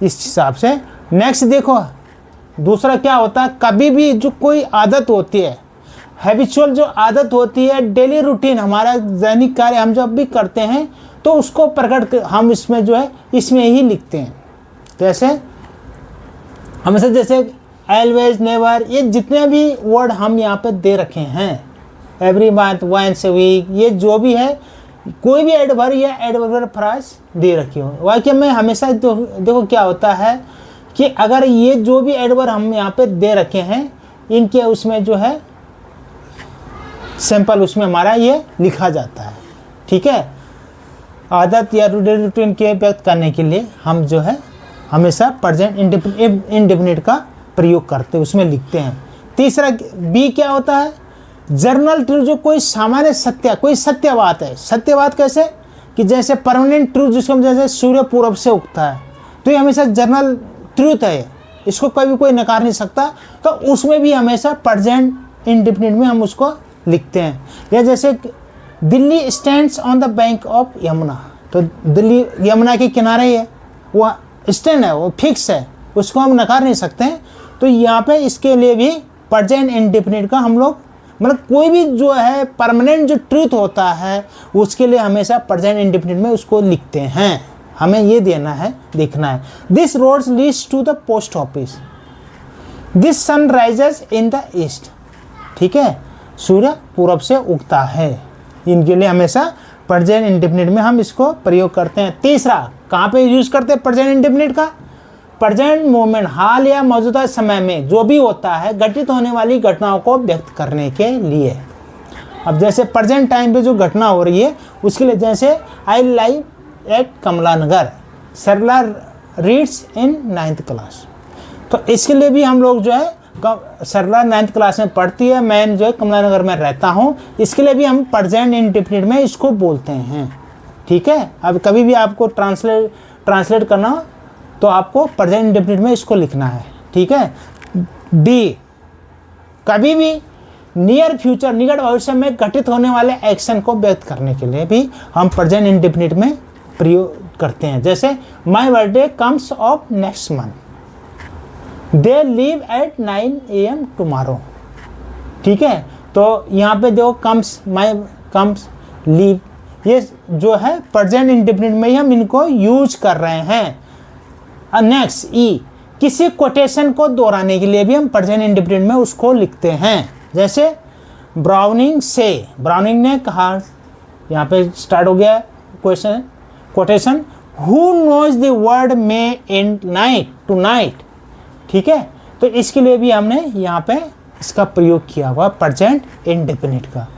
इस हिसाब से। नेक्स्ट देखो, दूसरा क्या होता है, कभी भी जो कोई आदत होती है, हैबिचुअल जो आदत होती है, डेली रूटीन, हमारा दैनिक कार्य हम जब भी करते हैं तो उसको हम इसमें जो है इसमें ही लिखते हैं। कैसे, हमेशा, जैसे ऑलवेज, नेवर, ये जितने भी वर्ड हम यहाँ पे दे रखे हैं, every month, once a week, ये जो भी है, कोई भी एडवर्ब या एडवर्ब फ्रेज दे रखी हो वाक्य में हमेशा। देखो क्या होता है कि अगर ये जो भी एडवर्ब हम यहाँ पे दे रखे हैं, इनके उसमें जो है सिंपल उसमें हमारा ये लिखा जाता है। ठीक है, आदत या रूटीन के व्यक्त करने के लिए हम जो है हमेशा प्रेजेंट इंडेफिनिट का प्रयोग करते हैं, उसमें लिखते हैं। तीसरा बी क्या होता है, जर्नल ट्रूथ, जो कोई सामान्य सत्य, कोई सत्य बात है। सत्य बात कैसे, कि जैसे परमानेंट ट्रूथ, जिसको हम जैसे सूर्य पूरब से उगता है, तो ये हमेशा जर्नल ट्रूथ है, इसको कभी कोई नकार नहीं सकता, तो उसमें भी हमेशा प्रेजेंट इंडेफिनिट में हम उसको लिखते हैं। या जैसे Delhi stands on the bank of Yamuna, तो दिल्ली यमुना के किनारे है, वो स्टैंड है, वो फिक्स है, उसको हम नकार नहीं सकते हैं। तो यहाँ पे इसके लिए भी प्रेजेंट इंडेफिनिट का हम लोग, मतलब कोई भी जो है परमानेंट जो ट्रूथ होता है, उसके लिए हमेशा प्रेजेंट इंडेफिनिट में उसको लिखते हैं। हमें ये देना है, देखना है। This road leads to the post office, this sun rises in the east. ठीक है, सूर्य पूरब से उगता है, इनके लिए हमेशा प्रेजेंट इंडेफिनिट में हम इसको प्रयोग करते हैं। तीसरा कहाँ पे यूज करते हैं प्रेजेंट इंडेफिनिट का, प्रेजेंट मोमेंट, हाल या मौजूदा समय में जो भी होता है, घटित होने वाली घटनाओं को व्यक्त करने के लिए। अब जैसे प्रेजेंट टाइम पे जो घटना हो रही है उसके लिए, जैसे I live at Kamla Nagar, Sarla reads in 9th class, तो इसके लिए भी हम लोग जो है, सरला 9th क्लास में पढ़ती है, मैं जो है कमला नगर में रहता हूँ, इसके लिए भी हम प्रेजेंट इंडेफिनिट में इसको बोलते हैं। ठीक है, अब कभी भी आपको ट्रांसलेट करना हो तो आपको प्रेजेंट इंडेफिनिट में इसको लिखना है। ठीक है, डी, कभी भी नियर फ्यूचर, निकट भविष्य में घटित होने वाले एक्शन को व्यक्त करने के लिए भी हम प्रेजेंट इंडेफिनिट में प्रयोग करते हैं। जैसे my birthday comes of next month, they leave at 9 AM tomorrow. ठीक है, तो यहाँ पे देखो कम्स, माई कम्स, लीव, ये जो है प्रेजेंट इंडेफिनिट में ही हम इनको यूज कर रहे हैं। नेक्स्ट ई, किसी कोटेशन को दोहराने के लिए भी हम प्रेजेंट इंडेफिनिट में उसको लिखते हैं। जैसे ब्राउनिंग से, ब्राउनिंग ने कहा, यहाँ पे स्टार्ट हो गया question, quotation, who knows the world may end night tonight. ठीक है, तो इसके लिए भी हमने यहाँ पे इसका प्रयोग किया हुआ प्रेजेंट इंडेफिनिट का।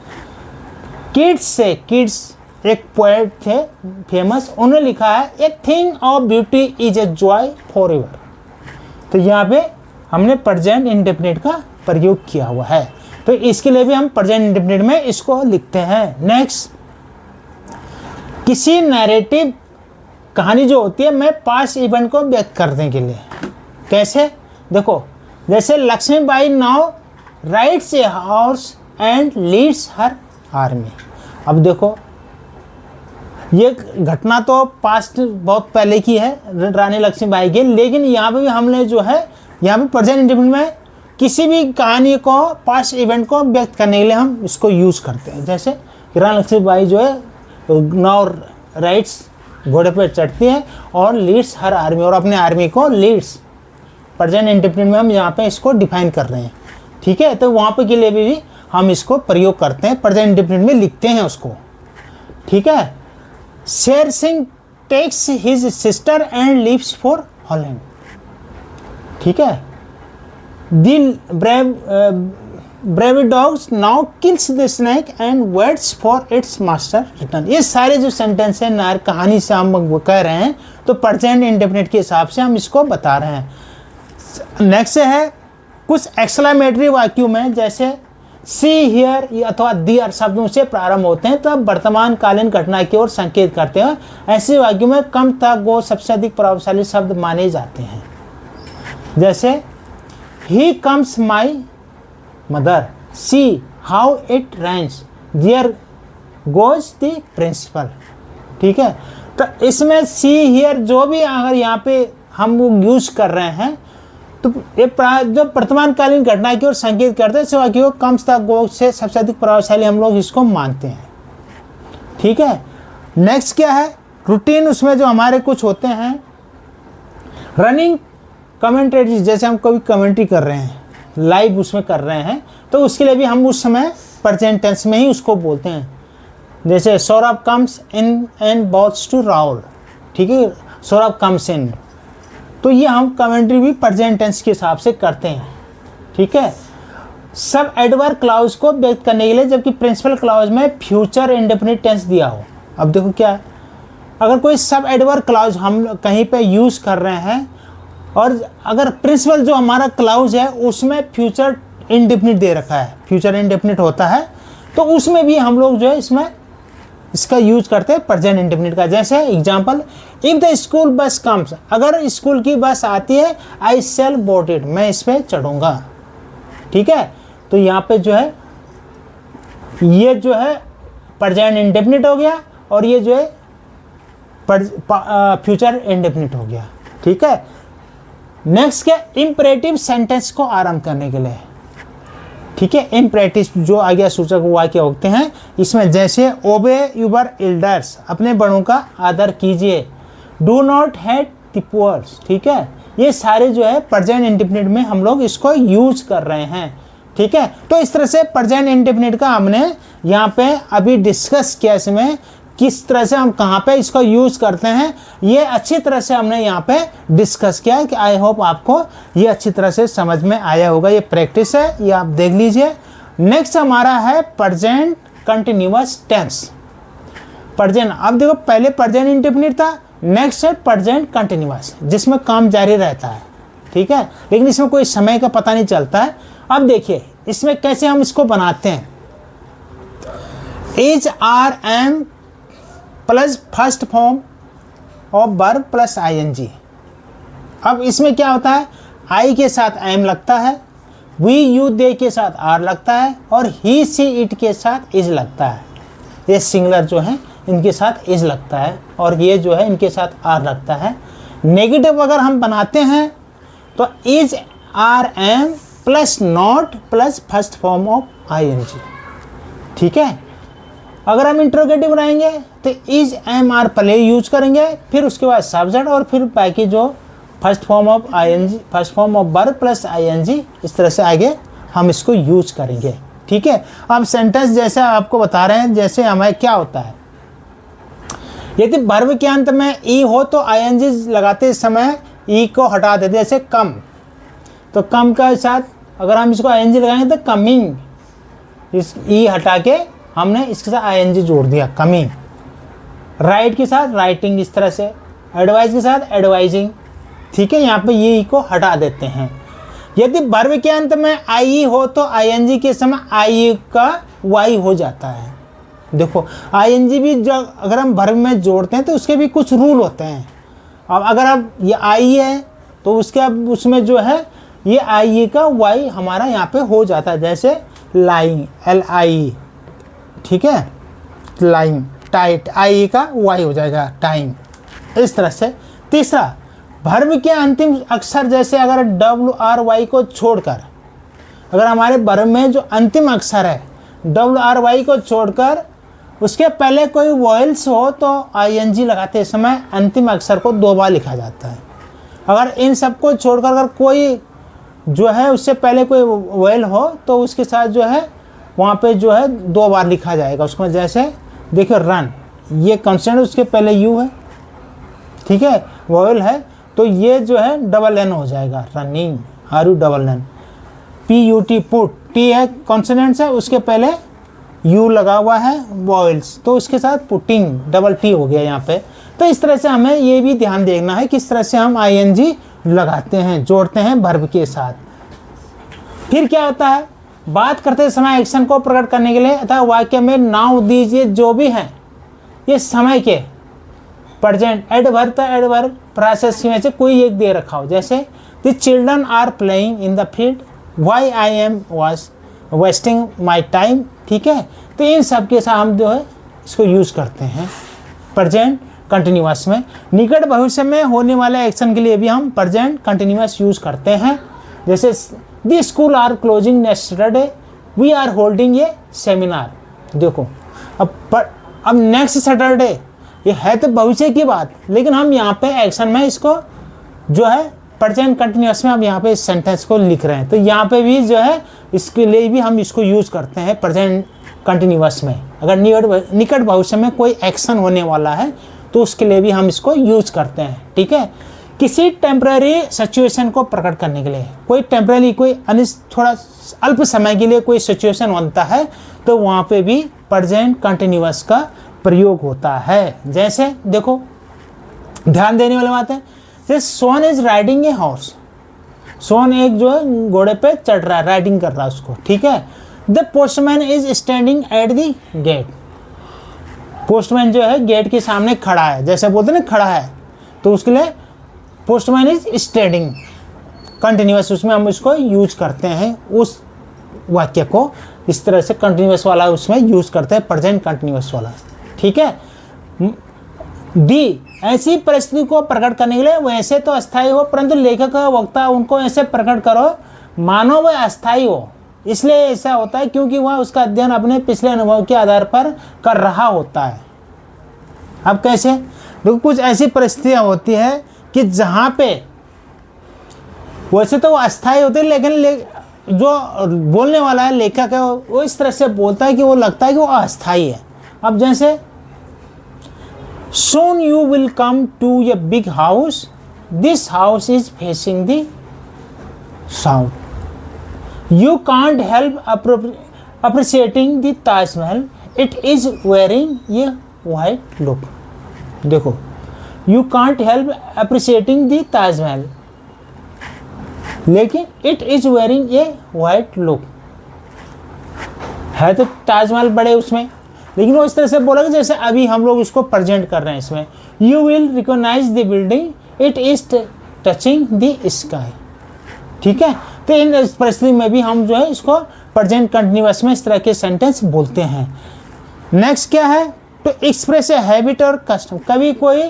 किड्स से, किड्स एक पोएट थे फेमस, उन्होंने लिखा है, a thing of beauty is a joy for ever. तो यहाँ पे हमने प्रेजेंट इंडेफिनिट का प्रयोग किया हुआ है, तो इसके लिए भी हम प्रेजेंट इंडेफिनिट में इसको लिखते हैं। नेक्स्ट, किसी नैरेटिव, कहानी जो होती है, मैं पास्ट इवेंट को व्यक्त करने के लिए। कैसे, देखो, जैसे Lakshmibai now rides a horse and leads her army. अब देखो, ये घटना तो पास्ट बहुत पहले की है, रानी लक्ष्मीबाई की, लेकिन यहाँ पे भी हमने जो है, यहाँ पे प्रेजेंट इंडेफिनिट में किसी भी कहानी को, पास्ट इवेंट को व्यक्त करने के लिए हम इसको यूज करते हैं। जैसे रानी लक्ष्मीबाई जो है नाउ राइड्स, घोड़े पर चढ़ती है, और लीड्स हर आर्मी, और अपने आर्मी को लीड्स, प्रेजेंट इंडेफिनिट में हम यहाँ पे इसको डिफाइन कर रहे हैं। ठीक है, तो वहाँ पे के लिए भी हम इसको प्रयोग करते हैं, प्रेजेंट इंडेफिनिट में लिखते हैं उसको। ठीक है, Sher Singh takes his sister and leaves for Holland. ठीक है, the brave dogs now kills the snake and waits for its master return. ये सारे जो सेंटेंस है नार कहानी से हम कह रहे हैं, तो प्रेजेंट इंडेफिनिट के हिसाब से हम इसको बता रहे हैं। नेक्स्ट है कुछ एक्सक्लेमेटरी वाक्यों में, जैसे सी, हियर अथवा दियर शब्दों से प्रारंभ होते हैं, तब वर्तमान कालीन घटना की ओर संकेत करते हैं। ऐसे वाक्यों में कम तक गो सबसे अधिक प्रभावशाली शब्द माने जाते हैं। जैसे here comes my mother, see how it rains, there goes the principal. ठीक है, तो इसमें सी, हियर जो भी अगर यहाँ पे हम वो यूज कर रहे हैं, तो ये जो वर्तमानकालीन घटना की ओर संकेत करते हैं, सिवा की ओर कम गोग से सबसे अधिक प्रभावशाली हम लोग इसको मानते हैं। ठीक है, नेक्स्ट क्या है, रूटीन। उसमें जो हमारे कुछ होते हैं रनिंग कमेंट्री, जैसे हम कभी कमेंट्री कर रहे हैं, लाइव उसमें कर रहे हैं, तो उसके लिए भी हम उस समय प्रेजेंट टेंस में ही उसको बोलते हैं। जैसे Saurabh comes in and bows to Rahul, ठीक है, सौरभ कम्स इन, तो ये हम कमेंट्री भी प्रेजेंट टेंस के हिसाब से करते हैं। ठीक है, सब एडवर्ब क्लाउज को व्यक्त करने के लिए, जबकि प्रिंसिपल क्लाउज में फ्यूचर इंडेफिनिट टेंस दिया हो। अब देखो क्या है, अगर कोई सब एडवर्ब क्लाउज हम कहीं पे यूज़ कर रहे हैं और अगर प्रिंसिपल जो हमारा क्लाउज है उसमें फ्यूचर इंडेफिनिट दे रखा है, फ्यूचर इंडेफिनिट होता है, तो उसमें भी हम लोग जो है इसमें इसका यूज करते हैं प्रेजेंट इंडेफिनिट का। जैसे example, if the school bus comes, अगर स्कूल की बस आती है, आई शैल बोर्ड इट, मैं इस पे चढ़ूंगा। ठीक है, तो यहाँ पे जो है ये जो है प्रेजेंट इंडेफिनिट हो गया और ये जो है फ्यूचर इंडेफिनिट हो गया। ठीक है, नेक्स्ट क्या, इंपरेटिव सेंटेंस को आरंभ करने के लिए। ठीक है, इंपरेटिव जो आज्ञा सूचक वाक्य होते हैं, इसमें जैसे ओबे यूर एल्डर्स, अपने बड़ों का आदर कीजिए, do not hate the poor. ठीक है, ये सारे जो है प्रेजेंट इंडेफिनिट में हम लोग इसको यूज कर रहे हैं। ठीक है, तो इस तरह से प्रेजेंट इंडेफिनिट का हमने यहाँ पे अभी डिस्कस किया, इसमें किस तरह से हम कहाँ पे इसको यूज करते हैं, ये अच्छी तरह से हमने यहाँ पे डिस्कस किया है। कि आई होप आपको ये अच्छी तरह से समझ में आया होगा। ये प्रैक्टिस है, ये आप देख लीजिए। नेक्स्ट हमारा है प्रेजेंट कंटिन्यूअस टेंस। प्रेजेंट, अब देखो पहले प्रेजेंट इंडेफिनिट था, नेक्स्ट है प्रेजेंट कंटिन्यूअस, जिसमें काम जारी रहता है। ठीक है, लेकिन इसमें कोई समय का पता नहीं चलता है। अब देखिए इसमें कैसे हम इसको बनाते हैं, is are am plus first form of verb plus ING. अब इसमें क्या होता है, आई के साथ एम लगता है, वी यू दे के साथ आर लगता है और ही सी इट के साथ इज लगता है। ये सिंगुलर जो है इनके साथ इज लगता है और ये जो है इनके साथ आर लगता है। नेगेटिव अगर हम बनाते हैं तो is are am plus not plus first form of ING. ठीक है, अगर हम इंट्रोगेटिव बनाएंगे तो इज एम आर पहले यूज करेंगे, फिर उसके बाद सब्जेक्ट और फिर बाकी जो first form of ING, first form of verb plus ING, इस तरह से आगे हम इसको यूज करेंगे। ठीक है, अब सेंटेंस जैसे आपको बता रहे हैं, जैसे हमें क्या होता है, यदि वर्ब के अंत में ई हो तो आईएनजी लगाते समय ई को हटा देते, जैसे कम, तो कम का साथ अगर हम इसको आईएनजी लगाएंगे तो कमिंग, इस ई हटा के हमने इसके साथ आईएनजी जोड़ दिया, कमिंग। राइट के साथ राइटिंग, इस तरह से। एडवाइस के साथ एडवाइजिंग। ठीक है, यहाँ पे ये को हटा देते हैं। यदि वर्ब के अंत में आई हो तो आईएनजी के समय आई का वाई हो जाता है। देखो आईएनजी भी जो अगर हम वर्ब में जोड़ते हैं तो उसके भी कुछ रूल होते हैं। अब अगर अब ये आई है तो उसके अब उसमें जो है ये आई का वाई हमारा यहाँ पे हो जाता है, जैसे लाइंग, एल आई। ठीक है, लाइम, टाइट, आई का वाई हो जाएगा, टाइम, इस तरह से। तीसरा, वर्ब के अंतिम अक्षर, जैसे अगर डब्ल्यू आर वाई को छोड़कर, अगर हमारे वर्ब में जो अंतिम अक्षर है डब्ल्यू आर वाई को छोड़कर उसके पहले कोई वॉयल्स हो तो आईएनजी लगाते समय अंतिम अक्षर को 2 बार लिखा जाता है। अगर इन सबको छोड़कर अगर कोई जो है उससे पहले कोई वॉयल हो तो उसके साथ जो है वहाँ पे जो है 2 बार लिखा जाएगा उसमें। जैसे देखिए रन, ये कंसोनेंट उसके पहले यू है, ठीक है, वॉयल है, तो ये जो है डबल एन हो जाएगा, running, R U double N. P U T, put, T है कॉन्सोनेंट्स है, उसके पहले यू लगा हुआ है वॉयल्स, तो उसके साथ पुटिंग, डबल टी हो गया यहाँ पे। तो इस तरह से हमें ये भी ध्यान देखना है किस तरह से हम आईएनजी लगाते हैं, जोड़ते हैं वर्ब के साथ। फिर क्या होता है, बात करते समय एक्शन को प्रकट करने के लिए अतः वाक्य में नाउ दीजिए जो भी हैं ये समय के प्रेजेंट एडवर्ब, एडवर्ब प्रोसेस में से कोई एक दे रखा हो। जैसे the children are playing in the field, why I am was wasting my time. ठीक है, तो इन सब के साथ हम जो है इसको यूज़ करते हैं प्रेजेंट कंटिन्यूअस में। निकट भविष्य में होने वाले एक्शन के लिए भी हम प्रेजेंट कंटिन्यूअस यूज करते हैं। जैसे the school are closing next Saturday, we are holding a seminar. देखो अब नेक्स्ट सैटरडे ये है तो भविष्य की बात, लेकिन हम यहाँ पे एक्शन में इसको जो है प्रेजेंट कंटिन्यूअस में हम यहाँ पे इस सेंटेंस को लिख रहे हैं, तो यहाँ पे भी जो है इसके लिए भी हम इसको यूज करते हैं प्रेजेंट कंटिन्यूअस में। अगर निकट भविष्य में कोई एक्शन होने वाला है तो उसके लिए भी हम इसको यूज करते हैं। ठीक है, किसी टेम्पररी सिचुएशन को प्रकट करने के लिए, कोई टेम्पररी कोई थोड़ा अल्प समय के लिए कोई सिचुएशन बनता है तो वहाँ पे भी प्रेजेंट कंटिन्यूअस का प्रयोग होता है। जैसे देखो ध्यान देने वाली बात है, जैसे सोन इज राइडिंग ए हॉर्स, सोन एक जो है घोड़े पे चढ़ रहा है, राइडिंग कर रहा है उसको। ठीक है, the postman is standing at the gate, postman जो है गेट के सामने खड़ा है, जैसे बोलते हैं ना खड़ा है, तो उसके लिए पोस्टमैन इज स्टैंडिंग कंटिन्यूअस, उसमें हम इसको यूज करते हैं, उस वाक्य को इस तरह से कंटिन्यूअस वाला उसमें यूज करते हैं, प्रेजेंट कंटिन्यूअस वाला। ठीक है, डी ऐसी परिस्थिति को प्रकट करने के लिए वैसे तो अस्थायी हो परंतु लेखक का वक्ता उनको ऐसे प्रकट करो मानो वह अस्थायी हो, इसलिए ऐसा होता है क्योंकि वह उसका अध्ययन अपने पिछले अनुभव के आधार पर कर रहा होता है। अब कैसे, देखो कुछ ऐसी परिस्थितियां होती है कि जहां पे वैसे तो वो अस्थायी होते हैं, लेकिन जो बोलने वाला है लेखक है वो इस तरह से बोलता है कि वो लगता है कि वो अस्थायी है। अब जैसे soon you will come to a big house, this house is facing the south, you can't help appreciating the Taj Mahal, it is wearing a white look। देखो you can't help appreciating the Taj Mahal, लेकिन it is wearing a white look, है तो ताजमहल बड़े उसमें, लेकिन वो इस तरह से बोला कि जैसे अभी हम लोग इसको प्रेजेंट कर रहे हैं इसमें, you will recognise the building, it is touching the sky. ठीक है, तो इन परिस्थिति में भी हम जो है इसको प्रेजेंट कंटिन्यूअस में इस तरह के सेंटेंस बोलते हैं। नेक्स्ट क्या है, टू एक्सप्रेस ए हैबिट और कस्टम, कभी कोई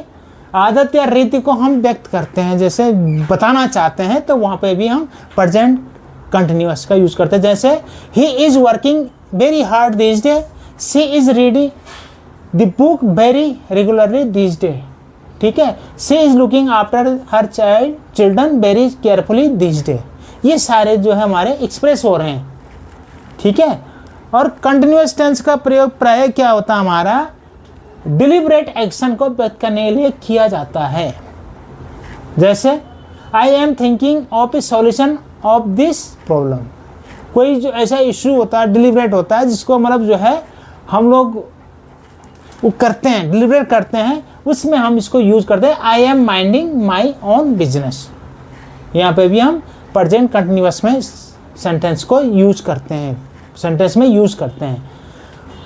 आदत या रीति को हम व्यक्त करते हैं, जैसे बताना चाहते हैं, तो वहाँ पे भी हम प्रेजेंट कंटिन्यूअस का यूज करते हैं। जैसे he is working very hard this day, she is reading the book very regularly these days। ठीक है, she is looking after her children very carefully these days। ये सारे जो है हमारे एक्सप्रेस हो रहे हैं। ठीक है, और कंटिन्यूअस टेंस का प्रयोग प्राय क्या होता है हमारा, डिलिबरेट एक्शन को व्यक्त करने के लिए किया जाता है। जैसे I am thinking of A solution of this problem, कोई जो ऐसा इश्यू होता है डिलिबरेट होता है जिसको मतलब जो है हम लोग वो करते हैं, डिलीवरेट करते हैं, उसमें हम इसको यूज करते हैं। I am minding my own business, यहाँ पे भी हम प्रेजेंट कंटिन्यूअस में सेंटेंस को यूज करते हैं, सेंटेंस में यूज करते हैं।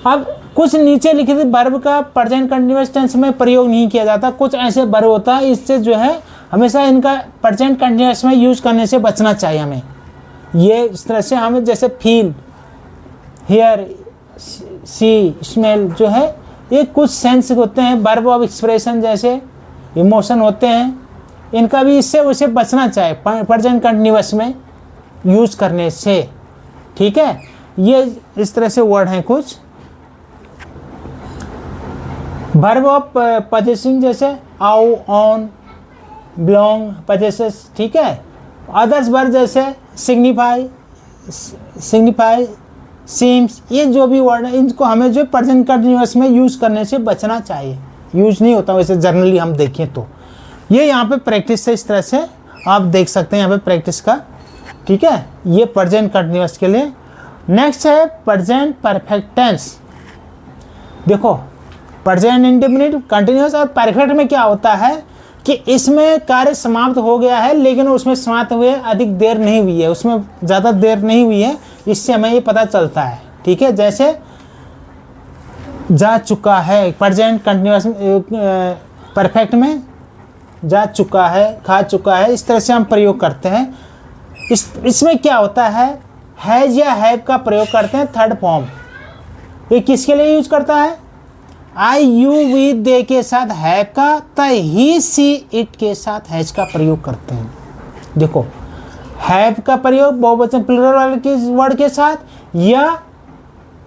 अब कुछ नीचे लिखित वर्ब का प्रेजेंट कंटिन्यूअस टेंस में प्रयोग नहीं किया जाता, कुछ ऐसे वर्ब होता है, इससे जो है हमेशा इनका प्रेजेंट कंटिन्यूअस में यूज करने से बचना चाहिए हमें। ये इस तरह से हमें जैसे फील, हियर, सी, स्मेल जो है ये कुछ सेंस होते हैं, वर्ब ऑफ एक्सप्रेशन जैसे इमोशन होते हैं, इनका भी इससे उसे बचना चाहिए प्रेजेंट कंटिन्यूअस में यूज करने से। ठीक है, ये इस तरह से वर्ड हैं कुछ। वर्ब ऑफ पजेसिंग जैसे आउ, ऑन, बिलोंग, पजेसेस। ठीक है, अदर्स वर्ड जैसे सिग्निफाई, सीम्स, ये जो भी वर्ड है इनको हमें जो प्रेजेंट कंटिन्यूअस में यूज करने से बचना चाहिए, यूज नहीं होता वैसे जनरली हम देखें तो। ये यहाँ पे प्रैक्टिस से इस तरह से आप देख सकते हैं यहाँ पे प्रैक्टिस का। ठीक है, ये प्रेजेंट कंटिन्यूअस के लिए। नेक्स्ट है प्रेजेंट परफेक्ट टेंस। देखो प्रेजेंट इंडेफिनिट, कंटिन्यूअस और परफेक्ट में क्या होता है कि इसमें कार्य समाप्त हो गया है लेकिन उसमें समाप्त हुए अधिक देर नहीं हुई है, उसमें ज़्यादा देर नहीं हुई है, इससे हमें ये पता चलता है। ठीक है, जैसे जा चुका है, प्रेजेंट कंटिन्यूअस परफेक्ट में जा चुका है, खा चुका है, इस तरह से हम प्रयोग करते हैं। इसमें क्या होता है, हैज या हैव का प्रयोग करते हैं थर्ड फॉर्म। ये किसके लिए यूज करता है, आई यू वी दे के साथ हैव का, तो ही सी इट के साथ हैज का प्रयोग करते हैं। देखो हैव का प्रयोग बहुवचन प्लूरल वाले के वर्ड के साथ या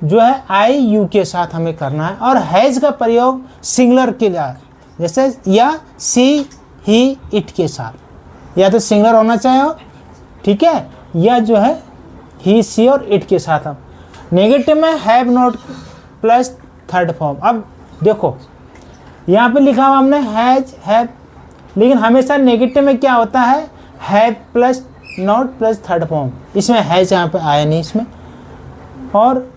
जो है आई यू के साथ हमें करना है, और हैज का प्रयोग सिंगुलर के लिए, जैसे या सी ही इट के साथ, या तो सिंगुलर होना चाहिए, ठीक है, या जो है ही सी और इट के साथ। हम नेगेटिव में have not plus third form. अब देखो यहाँ पे लिखा हुआ हमने हैज हैव, लेकिन हमेशा नेगेटिव में क्या होता है, have plus not plus third form, इसमें हैज यहाँ पे आया नहीं इसमें। और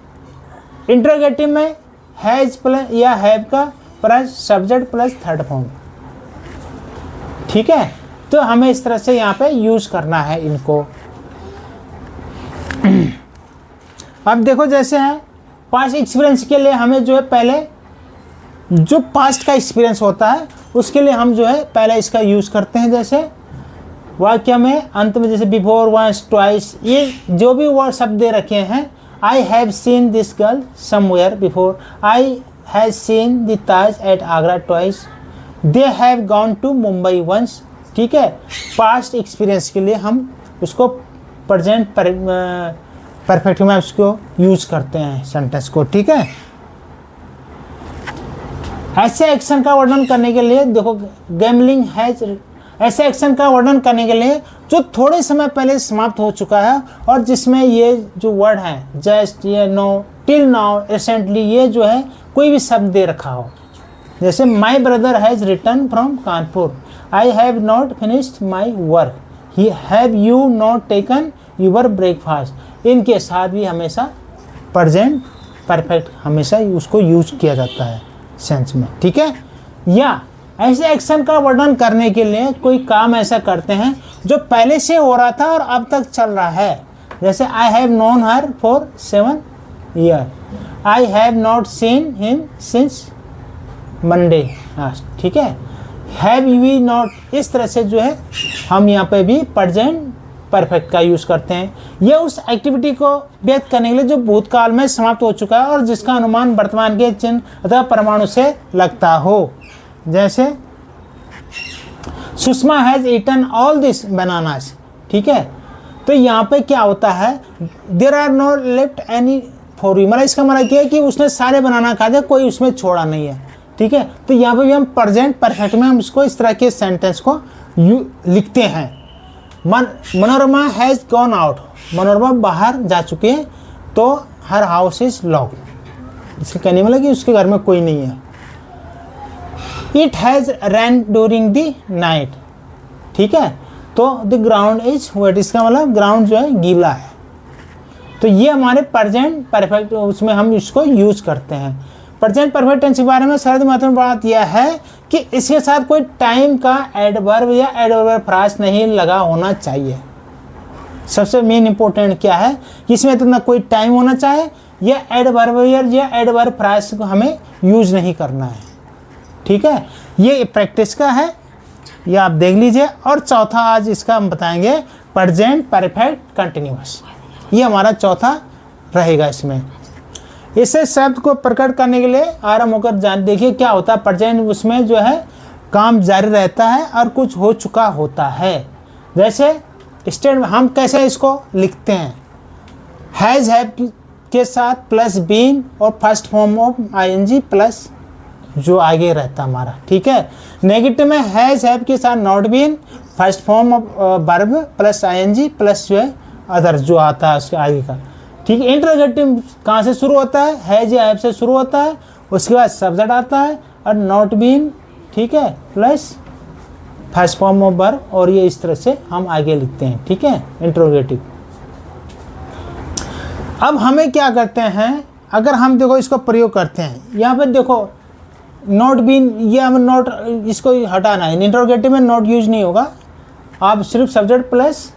इंट्रोगेटिव में हैज प्लस या हैव का plus subject plus third form, ठीक है। तो हमें इस तरह से यहाँ पे यूज करना है इनको। अब देखो जैसे है पास्ट एक्सपीरियंस के लिए हमें जो है पहले जो पास्ट का एक्सपीरियंस होता है उसके लिए हम जो है पहले इसका यूज करते हैं। जैसे वाक्य में अंत में जैसे बिफोर, वंस, ट्वाइस, ये जो भी वर्ड शब्द दे रखे हैं, I have seen this girl somewhere before, I have seen the Taj at Agra twice, they have gone to Mumbai once, ठीक है। पास्ट एक्सपीरियंस के लिए हम उसको प्रेजेंट परफेक्ट में उसको यूज करते हैं सेंटेंस को, ठीक है। ऐसे एक्शन का वर्णन करने के लिए देखो गैम्बलिंग हैज, ऐसे एक्शन का वर्णन करने के लिए जो थोड़े समय पहले समाप्त हो चुका है और जिसमें ये जो वर्ड है जस्ट, ये, नो, टिल नाउ, रिसेंटली, ये जो है कोई भी शब्द दे रखा हो। जैसे my brother has return from Kanpur, I have not finished my work, he have you not taken your breakfast, इनके साथ भी हमेशा प्रेजेंट परफेक्ट हमेशा उसको यूज किया जाता है सेंस में, ठीक है। या ऐसे एक्शन का वर्णन करने के लिए कोई काम ऐसा करते हैं जो पहले से हो रहा था और अब तक चल रहा है। जैसे I have known her for 7 year, I have not seen him since Monday, ठीक है। हैव वी नॉट, इस तरह से जो है हम यहाँ पे भी प्रेजेंट परफेक्ट का यूज करते हैं। यह उस एक्टिविटी को व्यक्त करने के लिए जो भूतकाल में समाप्त हो चुका है और जिसका अनुमान वर्तमान के चिन्ह अथवा परमाणु से लगता हो। जैसे Sushma has eaten all this bananas, ठीक है। तो यहाँ पे क्या होता है, there are no left any for you, मतलब इसका मतलब क्या है कि उसने सारे बनाना खा दिया, कोई उसमें छोड़ा नहीं है, ठीक है। तो यहाँ पे भी हम प्रेजेंट परफेक्ट में हम इसको इस तरह के सेंटेंस को लिखते हैं। Manorama has gone out, Manorama बाहर जा चुके हैं, तो हर हाउस इज लॉक्ड, इसका कहने वाला कि उसके घर में कोई नहीं है। It has ran during the night, ठीक है। तो द ग्राउंड इज वेट, इसका मतलब ग्राउंड जो है गीला है। तो ये हमारे प्रेजेंट परफेक्ट उसमें हम इसको यूज करते हैं। प्रेजेंट परफेक्ट टेंस के बारे में सर्वाधिक महत्वपूर्ण बात यह है कि इसके साथ कोई टाइम का एडवर्ब या एडवर्ब फ्रास नहीं लगा होना चाहिए। सबसे मेन इंपॉर्टेंट क्या है कि इसमें तो ना कोई टाइम होना चाहिए या एडवर्ब या एडवर्ब फ्रास को हमें यूज नहीं करना है, ठीक है। ये प्रैक्टिस का है, ये आप देख लीजिए। और चौथा आज इसका हम बताएंगे प्रेजेंट परफेक्ट कंटिन्यूअस, ये हमारा चौथा रहेगा। इसमें इसे शब्द को प्रकट करने के लिए आराम होकर जान देखिए क्या होता है प्रेजेंट, उसमें जो है काम जारी रहता है और कुछ हो चुका होता है। जैसे स्टेट हम कैसे इसको लिखते हैं, हैज हैव के साथ प्लस बीन और first form of ING plus जो आगे रहता हमारा, ठीक है। नेगेटिव में हैज हैव के साथ not been, first form of verb plus ING plus जो है अदर जो आता है उसके आगे का, ठीक है। इंटरोगेटिव कहाँ से शुरू होता है, हैज या हैव से शुरू होता है, उसके बाद सब्जेक्ट आता है और नॉट बीन, ठीक है, plus first form of verb, और ये इस तरह से हम आगे लिखते हैं, ठीक है, इंटरोगेटिव। अब हमें क्या करते हैं, अगर हम देखो इसको प्रयोग करते हैं, यहाँ पे देखो नॉट बीन, ये हम नॉट इसको हटाना है, इंटरोगेटिव में नॉट यूज नहीं होगा, आप सिर्फ सब्जेक्ट प्लस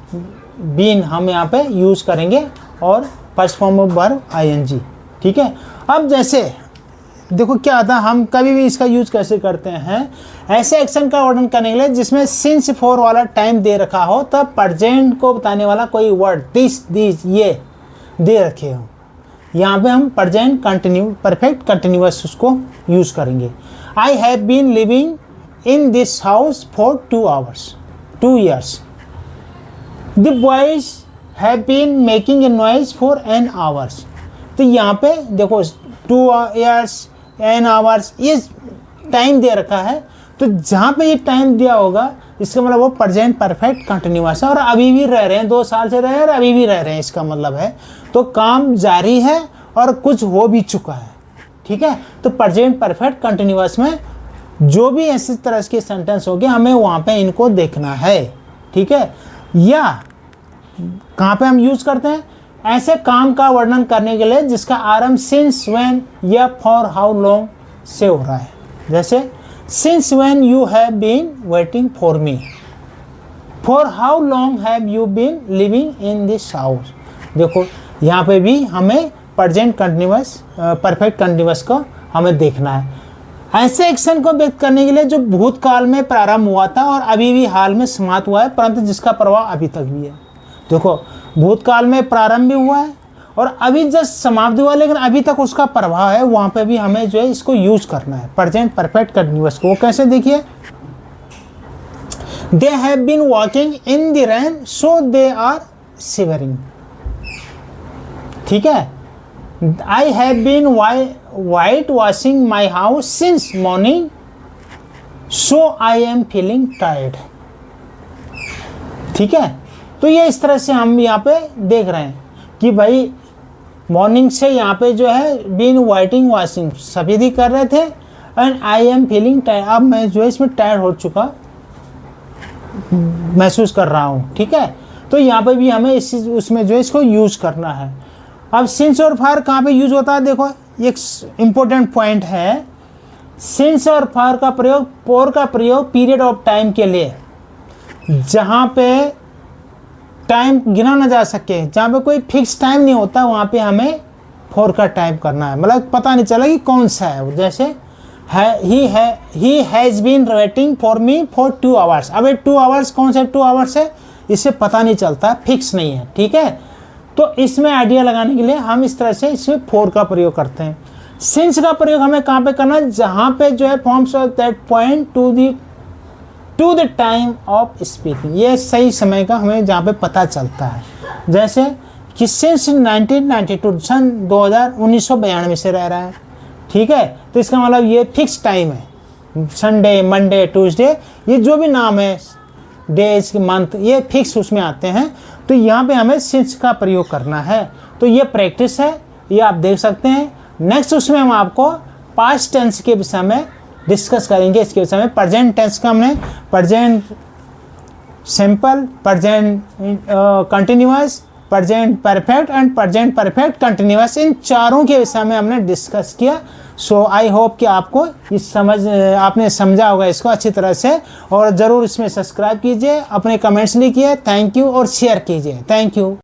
बीन हम यहाँ पे यूज करेंगे और first form of verb ING, ठीक है। अब जैसे देखो क्या आता है, हम कभी भी इसका यूज कैसे करते हैं, ऐसे एक्शन का वर्णन करने के लिए जिसमें सिंस फॉर वाला टाइम दे रखा हो, तब प्रेजेंट को बताने वाला कोई वर्ड दिस, दिस, ये दे रखे हो, यहाँ पे हम प्रेजेंट कंटिन्यू परफेक्ट कंटिन्यूअस उसको यूज़ करेंगे। I have been living in this house for 2 years। The boys have been making a noise for an hours. तो यहाँ पे देखो 2 years एन आवर्स ये टाइम दे रखा है, तो जहाँ पे ये टाइम दिया होगा इसका मतलब वो प्रेजेंट परफेक्ट कंटिन्यूअस है और अभी भी रह रहे हैं, 2 साल से रह रहे हैं और अभी भी रह रहे हैं, इसका मतलब है तो काम जारी है और कुछ हो भी चुका है। ठीक है, तो प्रेजेंट परफेक्ट कंटिन्यूअस में जो भी ऐसी तरह के सेंटेंस हो गए हमें वहाँ पे इनको देखना है। ठीक है, या कहाँ पे हम यूज करते हैं ऐसे काम का वर्णन करने के लिए जिसका आरंभ सिंस व्हेन या फॉर हाउ लॉन्ग से हो रहा है। जैसे since when you have been waiting for me, for how long have you been living in this house. देखो यहाँ पे भी हमें प्रेजेंट कंटिन्यूअस परफेक्ट कंटिन्यूअस को हमें देखना है। ऐसे एक्शन को व्यक्त करने के लिए जो भूतकाल में प्रारंभ हुआ था और अभी भी हाल में समाप्त हुआ है परंतु जिसका प्रभाव अभी तक भी है। देखो भूतकाल में प्रारंभ भी हुआ है और अभी जस्ट समाप्त हुआ है लेकिन अभी तक उसका प्रभाव है, वहाँ पे भी हमें जो है इसको यूज करना है प्रेजेंट परफेक्ट कंटिन्यूअस को। वो कैसे देखिए, they have been walking in the rain so they are shivering. ठीक है, I have been white washing my house since morning so I am feeling tired. ठीक है, तो ये इस तरह से हम यहाँ पे देख रहे हैं कि भाई मॉर्निंग से यहाँ पे जो है बीन वाइटिंग वॉशिंग सफेदी कर रहे थे and I am feeling tired, अब मैं जो है इसमें टायर्ड हो चुका महसूस कर रहा हूँ। ठीक है, तो यहाँ पे भी हमें उसमें जो है इसको यूज करना है। अब सिंस और फॉर कहाँ पे यूज होता है, देखो एक इम्पोर्टेंट पॉइंट है, सिंस और फॉर का प्रयोग फॉर का प्रयोग पीरियड ऑफ टाइम के लिए जहाँ पे टाइम गिना ना जा सके, जहाँ पे कोई फिक्स टाइम नहीं होता वहाँ पे हमें फॉर का टाइम करना है, मतलब पता नहीं चला कि कौन सा है। जैसे he has been waiting for me for 2 hours। अब 2 hours कौन सा 2 hours है इससे पता नहीं चलता, फिक्स नहीं है। ठीक है, तो इसमें आइडिया लगाने के लिए हम इस तरह से इसमें फॉर का प्रयोग करते हैं। सिंस का प्रयोग हमें कहाँ पे करना है, जहाँ पे जो है forms of that point two the time of speaking, ये सही समय का हमें जहाँ पे पता चलता है। जैसे कि सिंस 1992 सन 1992 से रह रहा है। ठीक है, तो इसका मतलब ये फिक्स टाइम है, संडे मंडे ट्यूसडे ये जो भी नाम है डेज मंथ ये फिक्स उसमें आते हैं, तो यहाँ पे हमें सिंस का प्रयोग करना है। तो ये प्रैक्टिस है, ये आप देख सकते हैं। नेक्स्ट उसमें हम आपको पास्ट टेंस के विषय में डिस्कस करेंगे। इसके विषय में प्रेजेंट टेंस का हमने present simple, present continuous, present perfect and present perfect continuous, इन चारों के विषय में हमने डिस्कस किया। सो आई होप कि आपको इस आपने समझा होगा इसको अच्छी तरह से, और ज़रूर इसमें सब्सक्राइब कीजिए, अपने कमेंट्स लिखिए, थैंक यू, और शेयर कीजिए। Thank you.